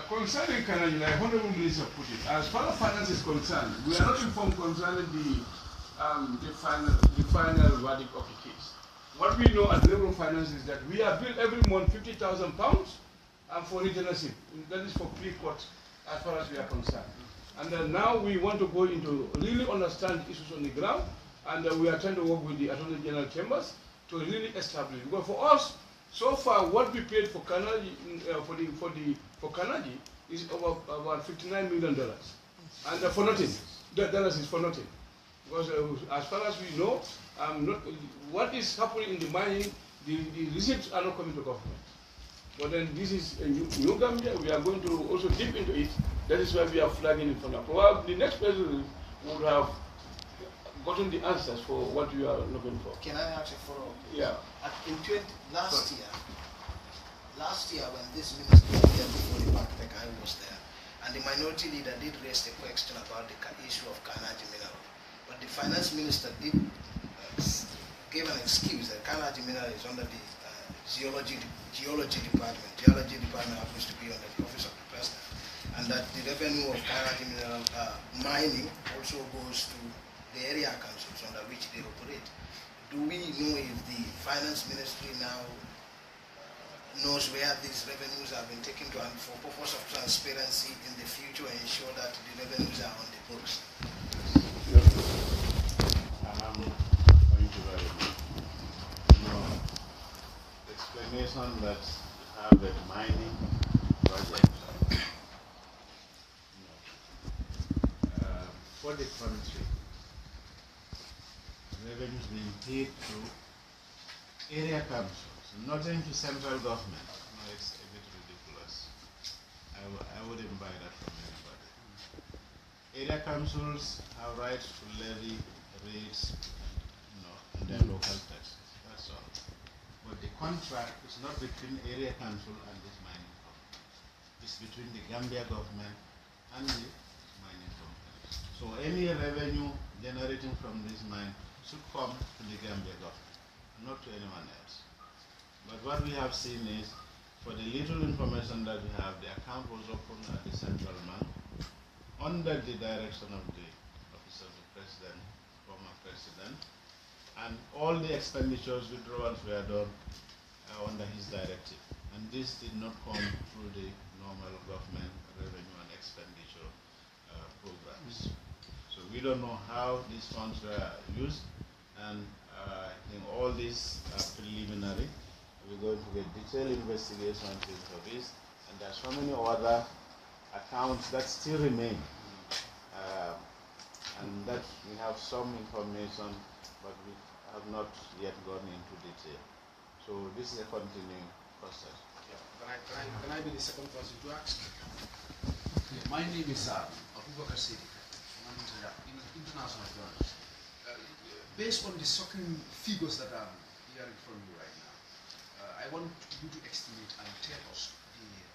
Concerning Canada, like Honorable Minister put it, as far as finance is concerned, we are not informed concerning the final verdict of the case. What we know at the level of finance is that we are billed every month £50,000 for regeneration. That is for pre-court as far as we are concerned. And now we want to go into really understand the issues on the ground, and we are trying to work with the Attorney General Chambers to really establish. Because for us, so far, what we paid for Canada for Canada is about $59 million, and for nothing. Dollars is for nothing, because as far as we know, what is happening in the mining, the receipts are not coming to government. But then this is a new Gambia. We are going to also dip into it. That is why we are flagging it for now. Probably the next president would have gotten the answers for what we are looking for. Can I ask a follow-up? Yeah. Last year when this minister was here before the backpack, I was there, and the minority leader did raise the question about the issue of Kanaji mineral. But the finance minister did give an excuse that Kanaji mineral is under the geology department. Geology department happens to be under the office of the president, and that the revenue of Kanaji mineral mining also goes to the area councils under which they operate. Do we know if the finance ministry now knows where these revenues have been taken to, and for purpose of transparency in the future ensure that the revenues are on the books? Thank you very much. The explanation that you have a mining project for the country, revenues being paid to area councils, nothing to central government. No, it's a bit ridiculous. I wouldn't buy that from anybody. Area councils have rights to levy rates, in their local taxes. That's all. But the contract is not between area council and this mining company. It's between the Gambia government and the mining company. So any revenue generating from this mine should come to the Gambia government, not to anyone else. But what we have seen is, for the little information that we have, the account was opened at the central bank under the direction of the office of the president, former president, and all the expenditures, withdrawals were done under his directive. And this did not come through the normal government revenue and expenditure programs. So we don't know how these funds were used, and I think all these are preliminary. We're going to get detailed investigations into this, and there are so many other accounts that still remain, and that we have some information, but we have not yet gone into detail. So this is a continuing process. Yeah. Can I be the second person to ask? Yeah, my name is Abubakar Siddiq. I'm an international journalist. Based on the shocking figures that I'm hearing from you right now, I want you to estimate and tell us,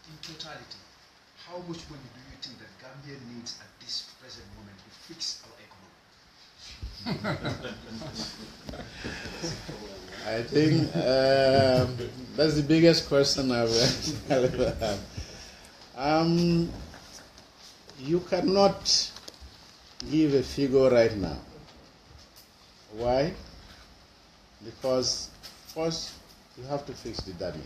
in totality, how much money do you think that Gambia needs at this present moment to fix our economy? I think that's the biggest question I've ever had. You cannot give a figure right now. Why? Because first you have to fix the damage.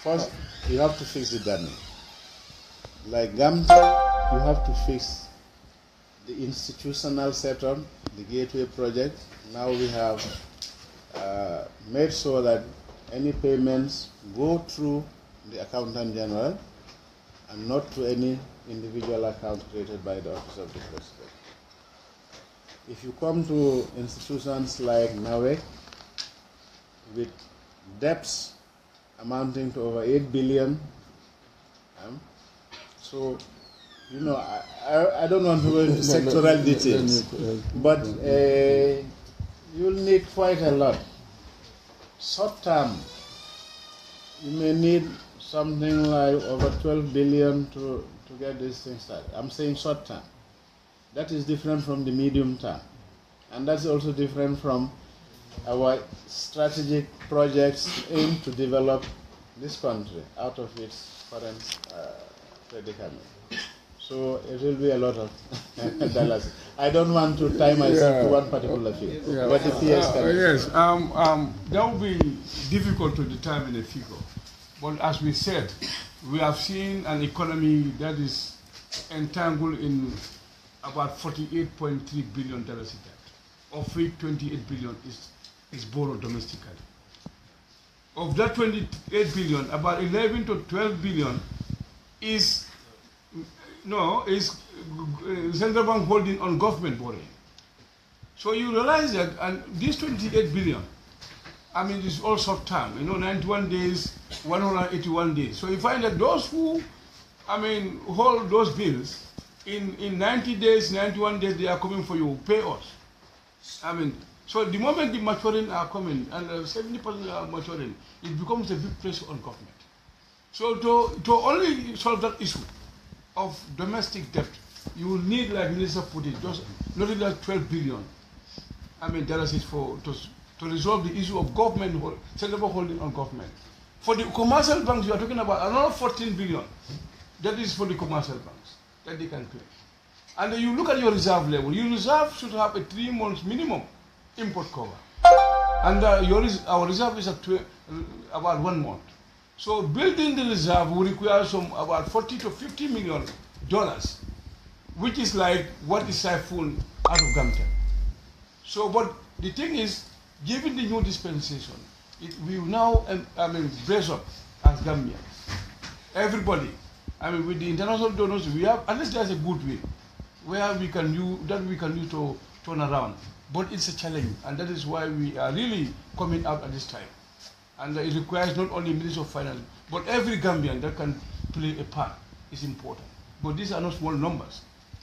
First you have to fix the damage. Like Gambia, you have to fix the institutional setup, the gateway project. Now we have made sure that any payments go through the Accountant General and not to any individual account created by the Office of the President. If you come to institutions like NAWEC, with debts amounting to over 8 billion, so I don't want to go into sectoral details, but you'll need quite a lot. Short term, you may need something like over 12 billion to get these things started. I'm saying short term. That is different from the medium term. And that's also different from our strategic projects aimed to develop this country out of its current predicament. So it will be a lot of dollars. I don't want to tie myself to one particular field. Yeah. But the PS Yes, that would be difficult to determine a figure. But as we said, we have seen an economy that is entangled in about $48.3 billion in debt, of which $28 billion is borrowed domestically. Of that $28 billion, about 11 to 12 billion is central bank holding on government borrowing. So you realize that, and this 28 billion, I mean, it's all short term, 91 days, 181 days. So you find that those who, hold those bills, in 90 days, 91 days, they are coming for you, pay us. So the moment the maturing are coming, and 70% are maturing, it becomes a big pressure on government. So to only solve that issue of domestic debt, you will need, like Minister put it, just not like 12 billion. Dollars is to resolve the issue of government, central holding on government. For the commercial banks, you are talking about another 14 billion. That is for the commercial banks that they can pay. And then you look at your reserve level. Your reserve should have a 3 months minimum import cover, and our reserve is at about 1 month. So building the reserve will require about $40 to $50 million, which is like what is siphoned out of Gambia. So, but the thing is, given the new dispensation, we now brace up as Gambians. Everybody, with the international donors, we have, at least there's a goodwill where we can use to turn around. But it's a challenge, and that is why we are really coming out at this time. And it requires not only Ministry of Finance, but every Gambian that can play a part is important. But these are not small numbers.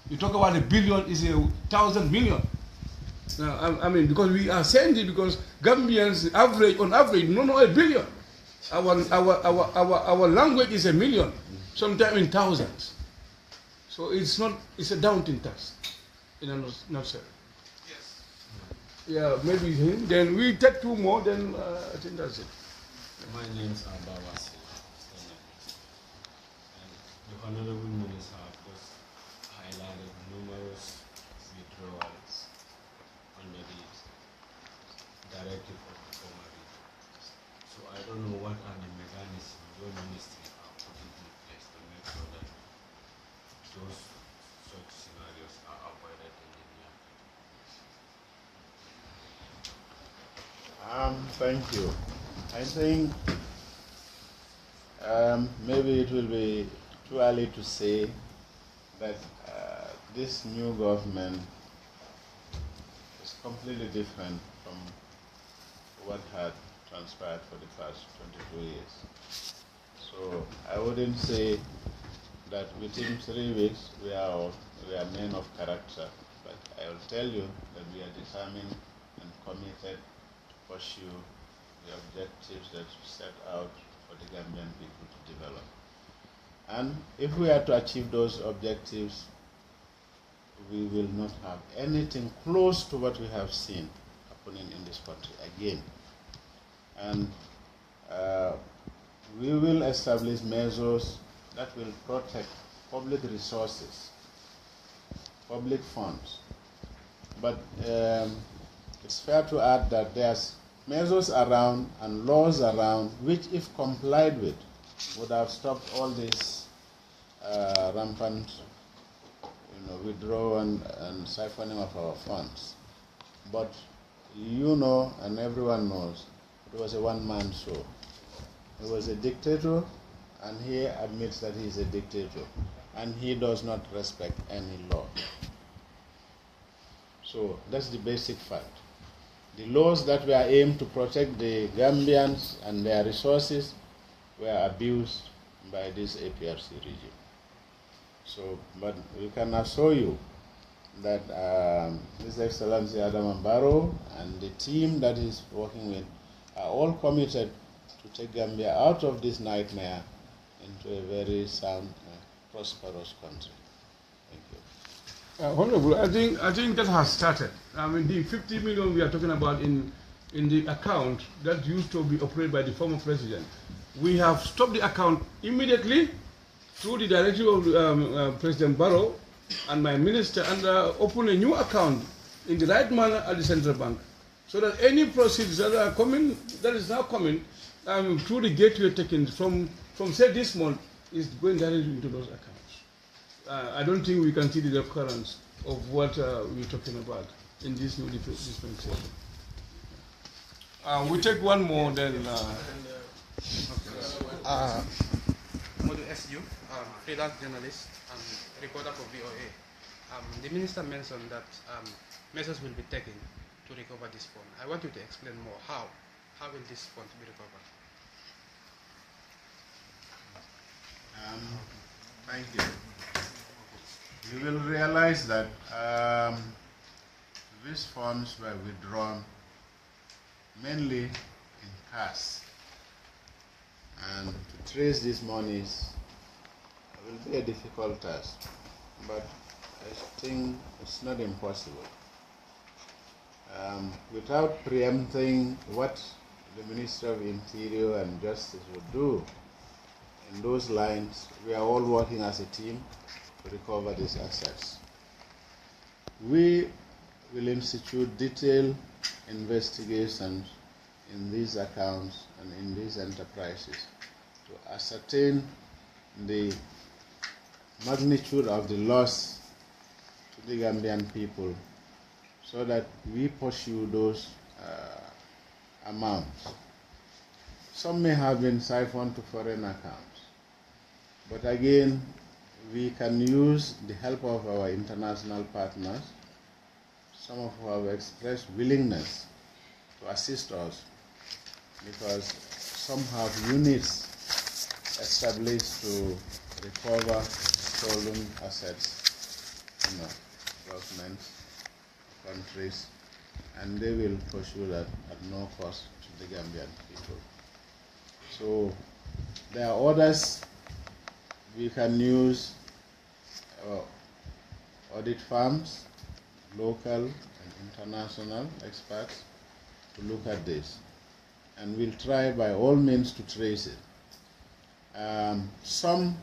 You talk about $1 billion is 1,000 million. Now, because we are saying it because Gambians on average, no, $1 billion. Our language is 1 million, sometimes in thousands. So it's a daunting task in a nutshell. Yes. Yeah, maybe him. Then we take 2 more, then I think that's it. My name is Abawasi, and the Honorable Minister have just highlighted numerous withdrawals under the directive of the former region. So I don't know what are the mechanisms your ministry are putting in place to make sure that those such scenarios are avoided in the near future. Thank you. I think maybe it will be too early to say that this new government is completely different from what had transpired for the past 22 years. So I wouldn't say that within 3 weeks we are men of character, but I will tell you that we are determined and committed to pursue the objectives that we set out for the Gambian people to develop. And if we are to achieve those objectives, we will not have anything close to what we have seen happening in this country again. And we will establish measures that will protect public resources, public funds. But it's fair to add that there's measures around and laws around which, if complied with, would have stopped all this rampant withdrawal and siphoning of our funds. But you know, and everyone knows, it was a one-man show. He was a dictator, and he admits that he is a dictator, and he does not respect any law. So that's the basic fact. The laws that were aimed to protect the Gambians and their resources were abused by this APRC regime. So, but we can assure you that His Excellency Adam Barrow and the team that he's working with are all committed to take Gambia out of this nightmare into a very sound, prosperous country. Thank you. Honorable, I think that has started. The 50 million we are talking about in the account that used to be operated by the former president, We have stopped the account immediately through the directive of President Barrow and my minister, and open a new account in the right manner at the central bank, so that any proceeds that are coming, that is now coming through the gateway taken from say this month, is going directly into those accounts. I don't think we can see the recurrence of what we're talking about in this new dispensation. We take one more, then. Modu SU, freelance journalist and reporter for VOA. The minister mentioned that measures will be taken to recover this fund. I want you to explain more. How will this fund be recovered? Thank you. You will realize that these funds were withdrawn mainly in cash, and to trace these monies will be a difficult task, but I think it's not impossible. Without preempting what the Minister of Interior and Justice would do in those lines, we are all working as a team to recover these assets. We will institute detailed investigations in these accounts and in these enterprises to ascertain the magnitude of the loss to the Gambian people, so that we pursue those amounts. Some may have been siphoned to foreign accounts, but again, we can use the help of our international partners, some of who have expressed willingness to assist us, because some have units established to recover stolen assets in governments, countries, and they will pursue that at no cost to the Gambian people. So there are others. We can use audit firms, local and international experts, to look at this, and we'll try by all means to trace it. Some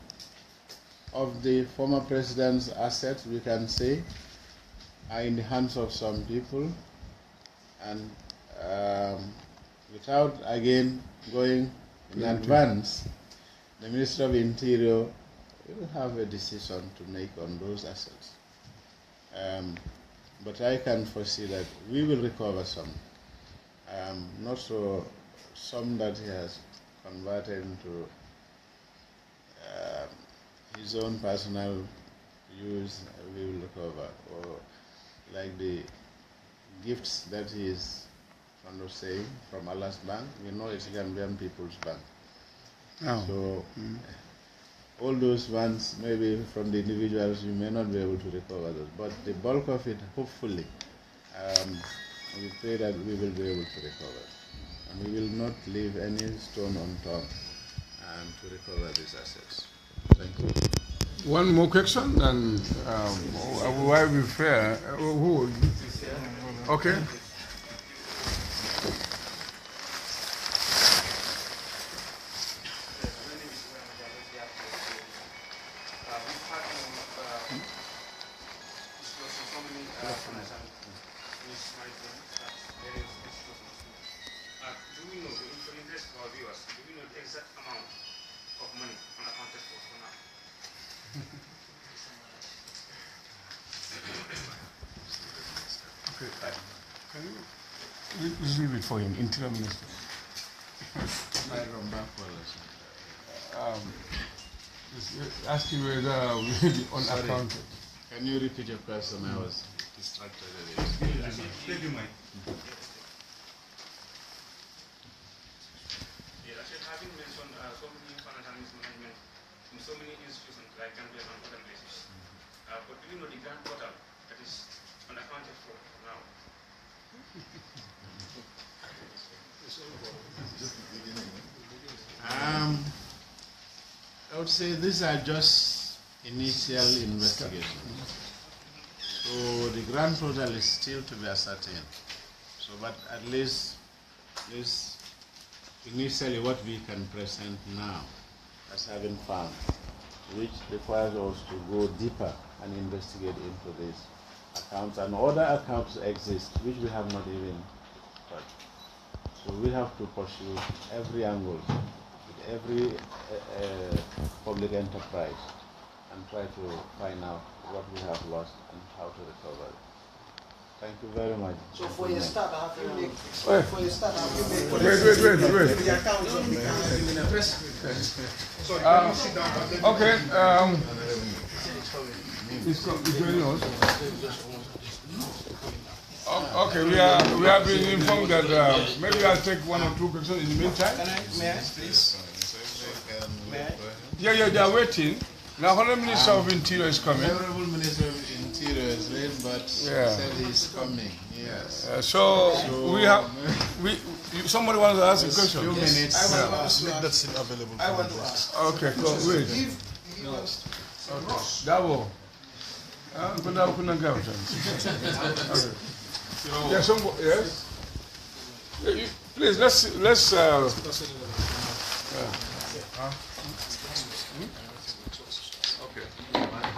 of the former president's assets, we can say, are in the hands of some people, and without again going in advance, the Minister of Interior will have a decision to make on those assets. But I can foresee that we will recover some, not so some that he has converted into his own personal use, we will recover, or like the gifts that he is fond of saying from Allah's bank. We know it's Gambian People's Bank. Oh. So all those ones, maybe from the individuals, you may not be able to recover those, but the bulk of it, hopefully, we pray that we will be able to recover, and we will not leave any stone unturned to recover these assets. Thank you. One more question, and why we fair? Who? Okay. Leave it for him, Interior Minister. Asking whether we will be unaccounted. Can you repeat your question? I was distracted. Thank you, Mike. Having mentioned so many financial mismanagement in so many institutions like Gambian and other places, but do you know the grand total that is unaccounted for now? I would say these are just initial investigations. So the grand total is still to be ascertained. So, but at least this initially what we can present now as having found, which requires us to go deeper and investigate into these accounts, and other accounts exist which we have not even touched. So we have to pursue every angle with every public enterprise and try to find out what we have lost and how to recover it. Thank you very much. So for your start, have you make? Wait. For your start, have you make? Wait. The accounts of the Okay. It's going on. Okay, we have been informed that maybe I'll take one or two questions in the meantime. May I, please? May I? Yeah, they are waiting. Now, Honorable Minister of Interior is coming. Honorable Minister of Interior is late, but said he's coming. Yes. So we have somebody wants to ask a question. 2 minutes. I want to ask. That's still available. I want to ask. Okay, go wait. If he wants to. Davo. Yes. Please let's.